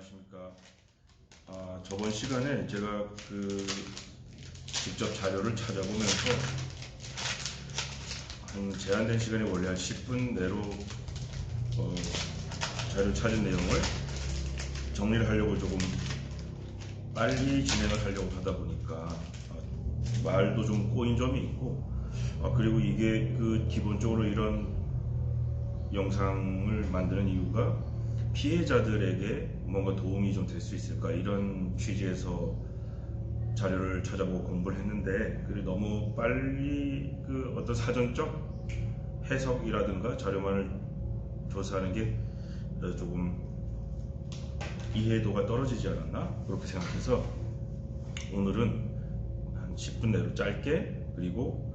안녕하십니까. 저번 시간에 제가 직접 자료를 찾아보면서 한 제한된 시간에 원래 한 10분 내로 자료 찾은 내용을 정리를 하려고 조금 빨리 진행을 하려고 하다 보니까 말도 좀 꼬인 점이 있고, 그리고 이게 기본적으로 이런 영상을 만드는 이유가 피해자들에게 뭔가 도움이 좀 될 수 있을까, 이런 취지에서 자료를 찾아보고 공부를 했는데, 너무 빨리 어떤 사전적 해석이라든가 자료만을 조사하는 게 조금 이해도가 떨어지지 않았나, 그렇게 생각해서 오늘은 한 10분 내로 짧게, 그리고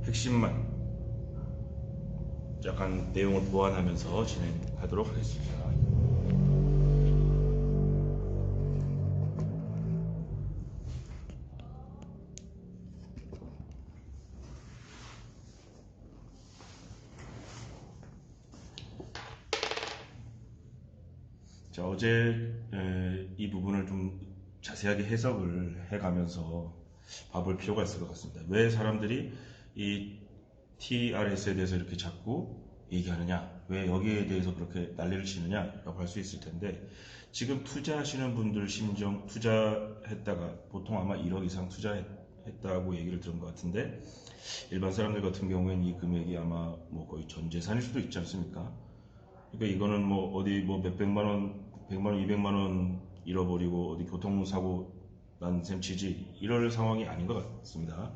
핵심만 약간 내용을 보완하면서 진행하도록 하겠습니다. 자, 어제 이 부분을 좀 자세하게 해석을 해가면서 봐볼 필요가 있을 것 같습니다. 왜 사람들이 이 TRS에 대해서 이렇게 자꾸 얘기하느냐, 왜 여기에 대해서 그렇게 난리를 치느냐라고 할 수 있을 텐데, 지금 투자하시는 분들 심정, 투자했다가 보통 아마 1억 이상 투자했다고 얘기를 들은 것 같은데, 일반 사람들 같은 경우에는 이 금액이 아마 거의 전 재산일 수도 있지 않습니까? 그러니까 이거는 어디 몇백만 원, 100만 원, 200만 원 잃어버리고 어디 교통사고 난 셈 치지 이럴 상황이 아닌 것 같습니다.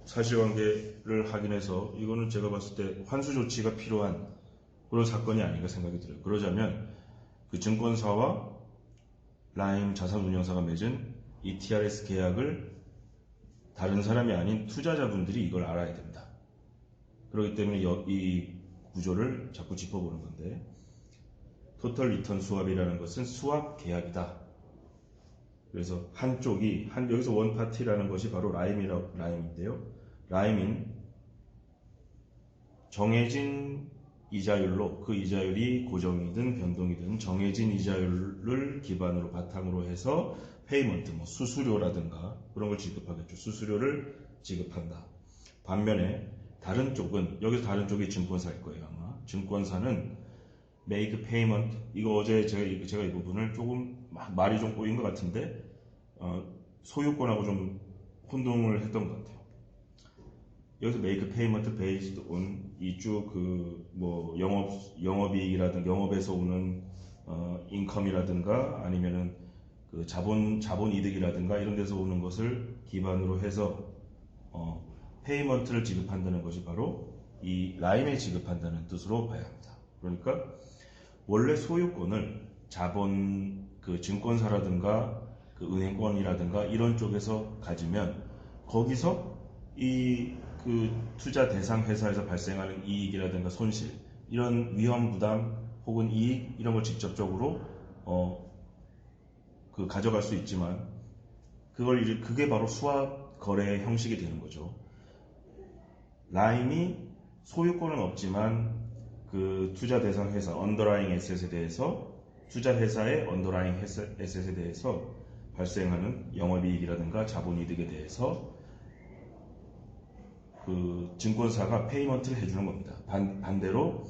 사실관계를 확인해서 이거는 제가 봤을 때 환수 조치가 필요한 그런 사건이 아닌가 생각이 들어요. 그러자면 그 증권사와 라임 자산운용사가 맺은 이 TRS 계약을 다른 사람이 아닌 투자자분들이 이걸 알아야 됩니다. 그렇기 때문에 이 구조를 자꾸 짚어보는 건데, 토털 리턴 수합이라는 것은 수합 계약이다. 그래서 한쪽이 여기서 원 파티라는 것이 바로 라임인데요. 라임인 정해진 이자율로, 그 이자율이 고정이든 변동이든 정해진 이자율을 기반으로 바탕으로 해서 페이먼트, 수수료라든가 그런 걸 지급하겠죠. 수수료를 지급한다. 반면에 다른 쪽은, 여기서 다른 쪽이 증권사일 거예요, 아마. 증권사는 make payment, 이거 어제 제가 이 부분을 조금 말이 좀 꼬인 것 같은데, 소유권하고 좀 혼동을 했던 것 같아요. 여기서 make payment based on 이쪽 영업이익이라든가 영업에서 오는 인컴이라든가 아니면은 자본 이득이라든가 이런 데서 오는 것을 기반으로 해서 페이먼트를 지급한다는 것이 바로 이 라임에 지급한다는 뜻으로 봐야 합니다. 그러니까 원래 소유권을 증권사라든가 은행권이라든가 이런 쪽에서 가지면, 거기서 투자 대상 회사에서 발생하는 이익이라든가 손실, 이런 위험 부담 혹은 이익, 이런 걸 직접적으로 가져갈 수 있지만, 그게 바로 수합 거래의 형식이 되는 거죠. 라임이 소유권은 없지만 투자 대상 회사, 언더라잉 에셋에 대해서, 투자 회사의 언더라잉 에셋에 대해서 발생하는 영업이익이라든가 자본이득에 대해서 증권사가 페이먼트를 해주는 겁니다. 반대로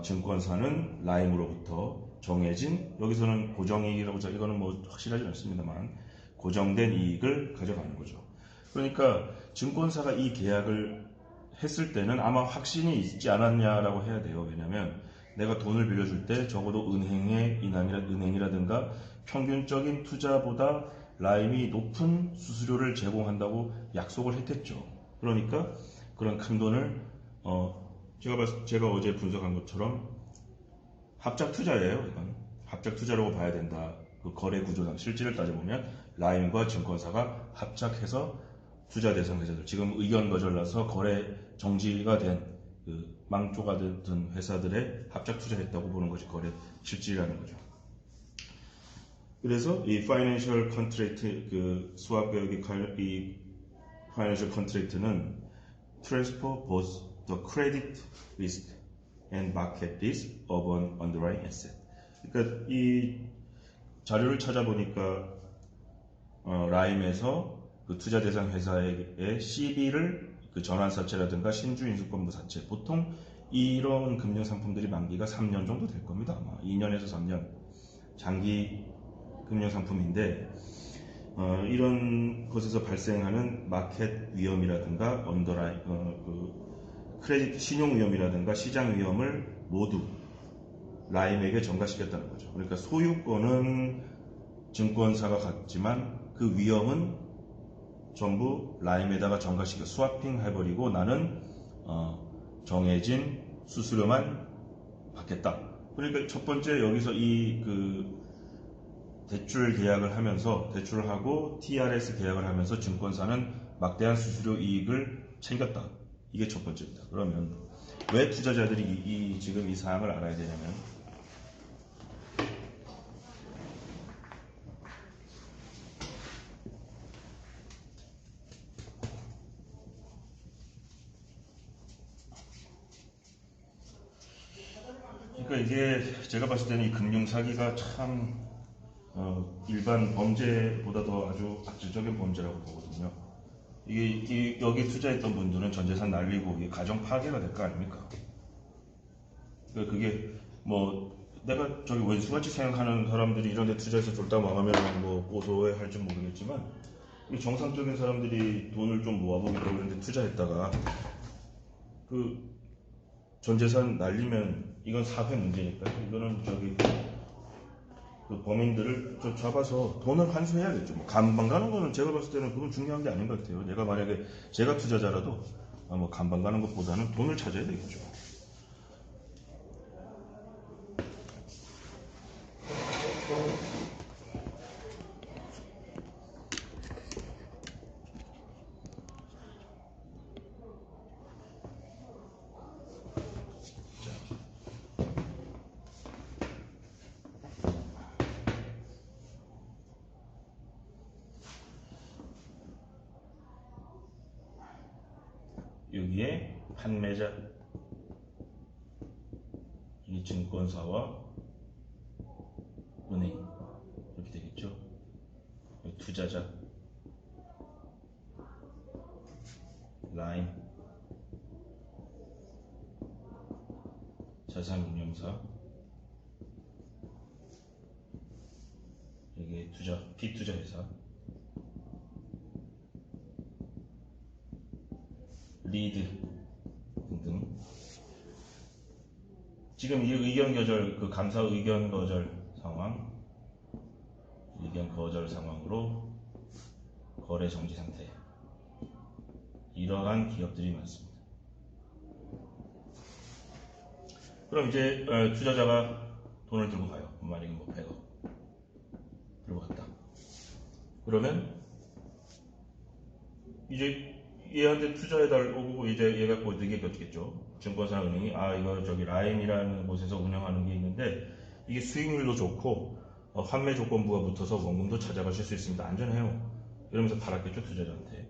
증권사는 라임으로부터 정해진, 여기서는 고정이익이라고, 이거는 확실하지 않습니다만 고정된 이익을 가져가는 거죠. 그러니까 증권사가 이 계약을 했을 때는 아마 확신이 있지 않았냐라고 해야 돼요. 왜냐하면 내가 돈을 빌려줄 때 적어도 은행이라든가 평균적인 투자보다 라임이 높은 수수료를 제공한다고 약속을 했겠죠. 그러니까 그런 큰 돈을 제가 어제 분석한 것처럼 합작 투자예요. 이건 합작 투자라고 봐야 된다. 거래 구조상 실질을 따져보면 라임과 증권사가 합작해서 투자 대상 회사들, 지금 의견 거절나서 거래 정지가 된 망조가 든 회사들의 합작 투자했다고 보는 것이 거래 실질이라는 거죠. 그래서 이 파이낸셜 컨트랙트, 수합 계약의 이 파이낸셜 컨트랙트는 transfer both the credit risk and market this urban underlying asset. 그러니까 이 자료를 찾아보니까 라임에서 그 투자 대상 회사의 CB를 그 전환사채라든가 신주인수권부 사채, 보통 이런 금융 상품들이 만기가 3년 정도 될 겁니다. 아마 2년에서 3년 장기 금융 상품인데 이런 것에서 발생하는 마켓 위험이라든가 언더라인 그 크레딧 신용 위험이라든가 시장 위험을 모두 라임에게 전가시켰다는 거죠. 그러니까 소유권은 증권사가 갖지만 그 위험은 전부 라임에다가 전가시켜 스와핑 해버리고 나는 정해진 수수료만 받겠다. 그러니까 첫 번째 여기서 이 그 대출 계약을 하면서 대출을 하고 TRS 계약을 하면서 증권사는 막대한 수수료 이익을 챙겼다. 이게 첫 번째입니다. 그러면 왜 투자자들이 지금 이 사항을 알아야 되냐면 그러니까 이게 제가 봤을 때는 이 금융 사기가 참 일반 범죄보다 더 아주 악질적인 범죄라고 보거든요. 이게 여기 투자했던 분들은 전 재산 날리고 이게 가정 파괴가 될 거 아닙니까? 그러니까 그게 뭐 내가 저기 왼수같이 생각하는 사람들이 이런 데 투자해서 쫄딱 망하면 뭐 고소해 할지 모르겠지만 정상적인 사람들이 돈을 좀 모아보겠다고 그런데 투자했다가 그 전 재산 날리면 이건 사회 문제니까 이거는 저기 그 범인들을 좀 잡아서 돈을 환수해야겠죠. 뭐 간방 가는 거는 제가 봤을 때는 그건 중요한 게 아닌 것 같아요. 내가 만약에 제가 투자자라도 뭐 간방 가는 것보다는 돈을 찾아야 되겠죠. 여기에 판매자, 이 증권사와 은행 이렇게 되겠죠. 투자자, 라임, 자산운용사, 여기에 피투자회사, 리드 등등. 지금 이 의견 거절, 그 감사 의견 거절 상황으로 거래 정지 상태. 이러한 기업들이 많습니다. 그럼 이제 투자자가 돈을 들고 가요. 만약에 뭐 100억 들고 갔다. 그러면 이제 얘한테 투자해달라고 이제 얘가 곧 얘기했겠죠. 증권사 은행이 이거 저기 라임이라는 곳에서 운영하는 게 있는데 이게 수익률도 좋고 환매 조건부가 붙어서 원금도 찾아가실 수 있습니다. 안전해요. 이러면서 팔았겠죠, 투자자한테.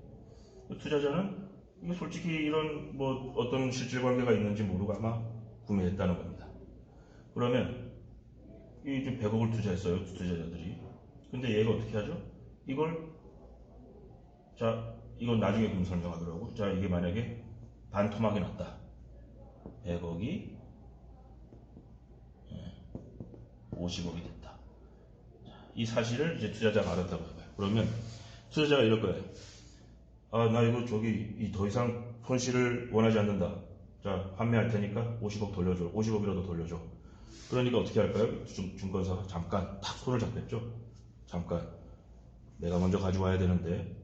투자자는 이게 솔직히 이런 뭐 어떤 실질관계가 있는지 모르고 아마 구매했다는 겁니다. 그러면 이 100억을 투자했어요, 투자자들이. 근데 얘가 어떻게 하죠? 이건 나중에 그럼 설명하더라고. 자, 이게 만약에 반토막이 났다. 100억이 50억이 됐다. 이 사실을 이제 투자자가 알았다고 해봐요. 그러면 투자자가 이럴 거예요. 나 이거 저기 더 이상 손실을 원하지 않는다. 자, 판매할 테니까 50억 돌려줘. 50억이라도 돌려줘. 그러니까 어떻게 할까요? 증권사가 잠깐 탁 손을 잡겠죠. 잠깐 내가 먼저 가져와야 되는데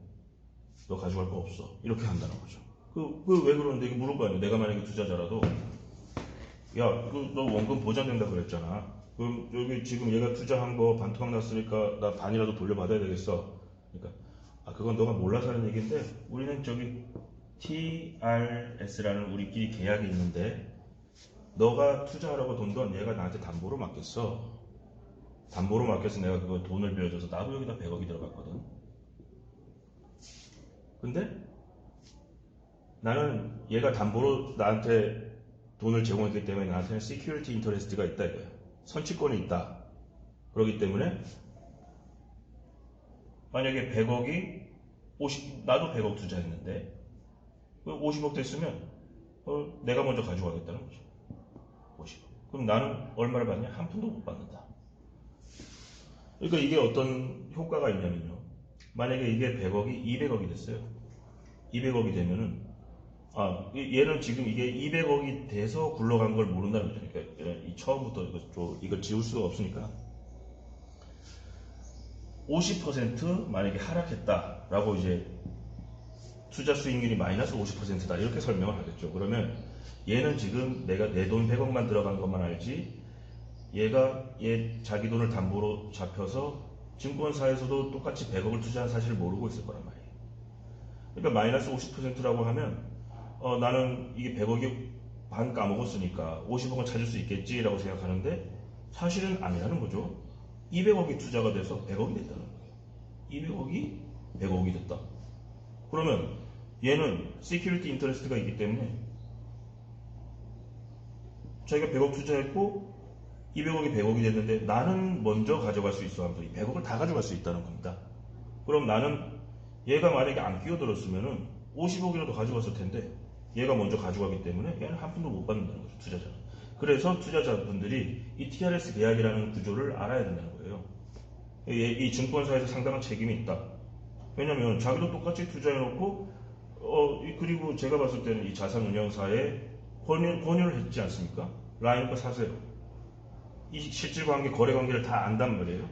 너 가져갈 거 없어. 이렇게 한다는 거죠. 왜 그러는데? 이거 물을 거 아니야. 내가 만약에 투자자라도 너 원금 보장된다 그랬잖아. 그럼 여기 지금 얘가 투자한 거 반토막 났으니까 나 반이라도 돌려받아야 되겠어. 그러니까 그건 너가 몰라서 하는 얘기인데 우리는 저기 TRS라는 우리끼리 계약이 있는데 너가 투자하라고 돈 건 얘가 나한테 담보로 맡겼어. 담보로 맡겨서 내가 그거 돈을 빌려줘서 나도 여기다 100억이 들어갔거든. 근데 나는 얘가 담보로 나한테 돈을 제공했기 때문에 나한테는 시큐리티 인터레스트가 있다 이거야. 선취권이 있다. 그렇기 때문에 만약에 100억이 나도 100억 투자했는데 50억 됐으면 내가 먼저 가져가겠다는 거죠. 50억. 그럼 나는 얼마를 받냐? 한 푼도 못 받는다. 그러니까 이게 어떤 효과가 있냐면요. 만약에 이게 100억이 200억이 됐어요. 200억이 되면은 얘는 지금 이게 200억이 돼서 굴러간 걸 모른다는 거죠. 그러니까 처음부터 이걸 지울 수가 없으니까 50% 만약에 하락했다라고 이제 투자 수익률이 마이너스 50%다 이렇게 설명을 하겠죠. 그러면 얘는 지금 내가 내 돈 100억만 들어간 것만 알지 얘 자기 돈을 담보로 잡혀서 증권사에서도 똑같이 100억을 투자한 사실을 모르고 있을 거란 말이에요. 그러니까 마이너스 50%라고 하면 나는 이게 100억이 반 까먹었으니까 50억은 찾을 수 있겠지라고 생각하는데 사실은 아니라는 거죠. 200억이 투자가 돼서 100억이 됐다는 거예요. 200억이 100억이 됐다. 그러면 얘는 시큐리티 인터레스트가 있기 때문에 자기가 100억 투자했고 200억이 100억이 됐는데 나는 먼저 가져갈 수 있어 하면서 이 100억을 다 가져갈 수 있다는 겁니다. 그럼 나는 얘가 만약에 안 끼어들었으면은 50억이라도 가져갔을 텐데 얘가 먼저 가져가기 때문에 얘는 한 푼도 못 받는다는 거죠. 투자자는. 그래서 투자자분들이 이 TRS 계약이라는 구조를 알아야 된다는 거예요. 이 증권사에서 상당한 책임이 있다. 왜냐면 자기도 똑같이 투자해놓고 그리고 제가 봤을 때는 이 자산운용사에 권유를 했지 않습니까? 라인 거 사세요. 이 실질관계, 거래관계를 다 안단 말이에요.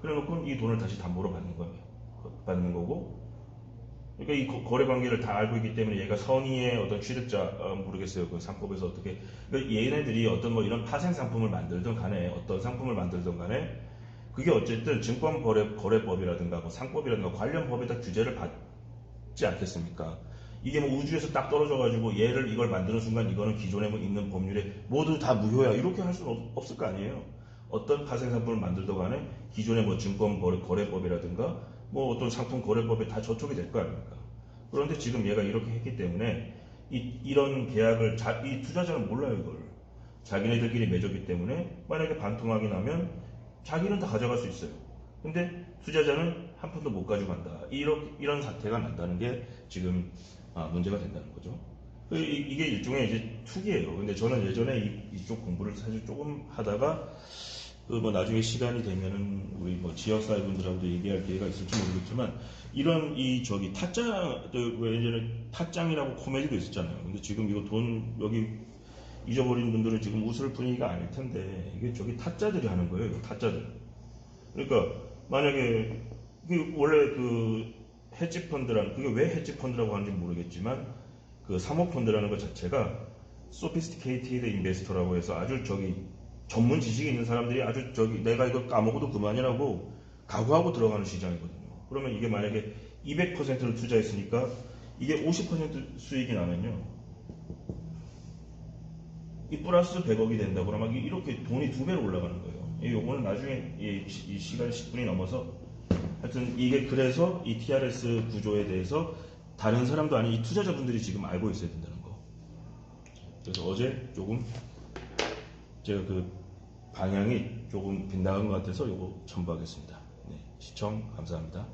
그래놓고 이 돈을 다시 담보로 받는 거고 그러니까 이 거래관계를 다 알고 있기 때문에 얘가 선의의 어떤 취득자 모르겠어요. 그 상법에서 어떻게 그러니까 얘네들이 어떤 뭐 이런 파생 상품을 만들든 간에 어떤 상품을 만들든 간에 그게 어쨌든 증권거래법이라든가 뭐 상법이라든가 관련 법에다 규제를 받지 않겠습니까? 이게 뭐 우주에서 딱 떨어져가지고 이걸 만드는 순간 이거는 기존에 뭐 있는 법률에 모두 다 무효야 이렇게 할 수는 없을 거 아니에요. 어떤 파생 상품을 만들든 간에 기존의 뭐 증권거래법이라든가 뭐 어떤 상품 거래법에 다 저촉이 될 거 아닙니까? 그런데 지금 얘가 이렇게 했기 때문에 이런 계약을 이 투자자는 몰라요 이걸. 자기네들끼리 맺었기 때문에 만약에 반통하게 나면 자기는 다 가져갈 수 있어요. 근데 투자자는 한 푼도 못 가져간다. 이런 사태가 난다는 게 지금 문제가 된다는 거죠. 이게 일종의 이제 투기예요. 근데 저는 예전에 이쪽 공부를 사실 조금 하다가 뭐 나중에 시간이 되면은 우리 뭐 지역사회 분들하고도 얘기할 기회가 있을지 모르겠지만 이런 타짜 예전에 타짱이라고 코미디도 있었잖아요. 근데 지금 이거 돈 여기 잊어버린 분들은 지금 웃을 분위기가 아닐 텐데 이게 타짜들이 하는 거예요. 타짜들. 그러니까 만약에 원래 헤지 펀드라는 그게 왜 헤지 펀드라고 하는지 모르겠지만 그 사모펀드라는 것 자체가 sophisticated investor라고 해서 아주 전문 지식이 있는 사람들이 아주 내가 이걸 까먹어도 그만이라고 각오하고 들어가는 시장이거든요. 그러면 이게 만약에 200%를 투자했으니까 이게 50% 수익이 나면요. 이 플러스 100억이 된다 그러면 이렇게 돈이 2배로 올라가는 거예요. 요거는 나중에 이 시간이 10분이 넘어서 하여튼 이게 그래서 이 TRS 구조에 대해서 다른 사람도 아닌 이 투자자분들이 지금 알고 있어야 된다는 거. 그래서 어제 조금 제가 방향이 조금 빗나간 것 같아서 요거 첨부하겠습니다. 네, 시청 감사합니다.